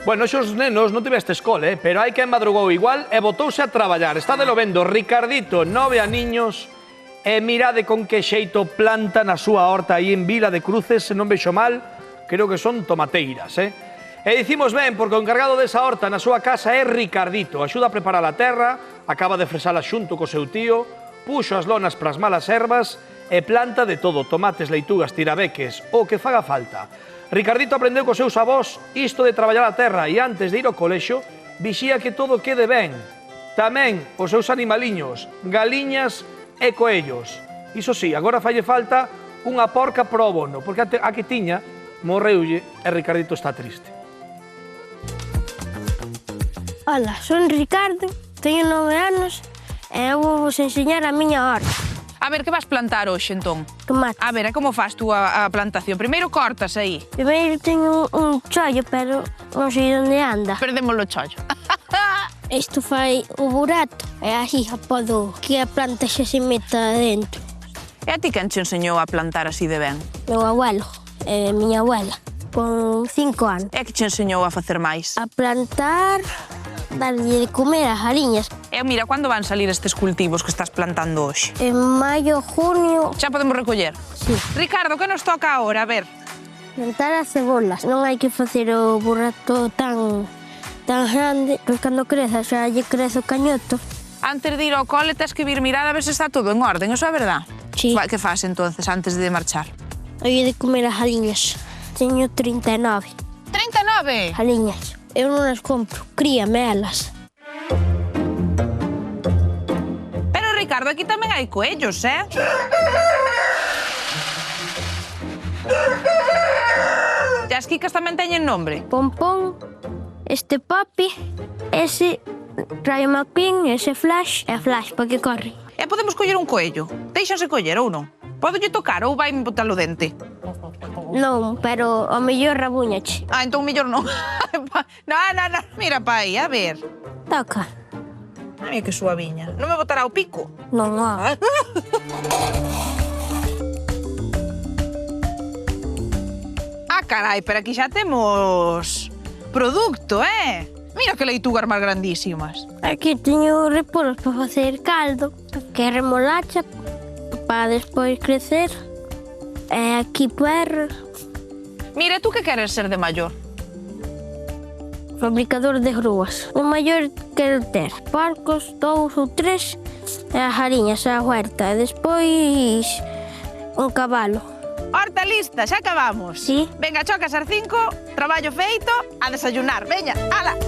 Bueno, xos nenos non tiveste escola, pero hai quen madrugou igual e botouse a traballar. Está de lo vendo Ricardito, 9 aniños, e mirade con que xeito planta na súa horta aí en Vila de Cruces, se non vexo mal, creo que son tomateiras, E dicimos ben, porque o encargado desa horta na súa casa é Ricardito. Axuda a preparar a terra, acaba de fresala xunto co seu tío, puxo as lonas pras malas ervas e planta de todo, tomates, leitugas, tirabeques, o que faga falta. Ricardito aprendeu cos seus avós isto de traballar a terra e antes de ir ao colexo vixía que todo quede ben. Tamén os seus animaliños, galiñas e coellos. Iso sí, agora falle falta unha porca pro abono, porque a que tiña morreulle e Ricardito está triste. Ola, son Ricardo, teño 9 anos e eu vou vos enseñar a miña horta. A ver, que vas plantar hoxe, entón? Tomate. A ver, como faz tú a plantación? Primeiro cortas aí. Primeiro teño un chollo, pero non sei onde anda. Perdémoslo chollo. Isto fai o burato e así podo que a planta xa se meta dentro. E a ti quen te enseñou a plantar así de ben? Meu abuelo e miña abuela, con 5 anos. E que te enseñou a facer máis? A plantar, darlle de comer as galiñas. E mira, cando van salir estes cultivos que estás plantando hoxe? En maio, junio... Xa podemos recoller? Sí. Ricardo, que nos toca agora? A ver. Plantar as cebolas. Non hai que facer o burato tan grande, pois cando creza xa lle crece o cañoto. Antes de ir ao cole tes que vir mirar a ver se está todo en orden, eso é verdad? Sí. Que faz entonces antes de marchar? Hai de comer as galiñas. Teño 39 39? galiñas. Eu non as compro, críame elas. Pero Ricardo, aquí tamén hai coellos, E as quicas tamén teñen nombre? Pompón, este Papi, ese Rayo McQueen, ese Flash e Flash, para que corre. E podemos coller un coello? Deixanse coller ou non? Podolle tocar ou vai botar o dente? Non, pero ao mellor rabúñache. Ah, entón mellor non. No, mira pa aí, a ver. Toca. Mira que suaviña. Non me botará o pico? Non, ó. Ah, carai, pero aquí xa temos produto, Mira que leitugas máis grandísimas. Aquí teño repolos para facer caldo, que é remolacha, para despois crecer. E aquí puerro. Mira, tú que queres ser de maior? Fabricador de grúas. De maior quero ter porcos, 2 ou 3, e as galiñas, a huerta, e despois un cabalo. Horta lista, xa acabamos. Sí. Venga, chocas as 5, traballo feito, a desayunar. Veña, ala.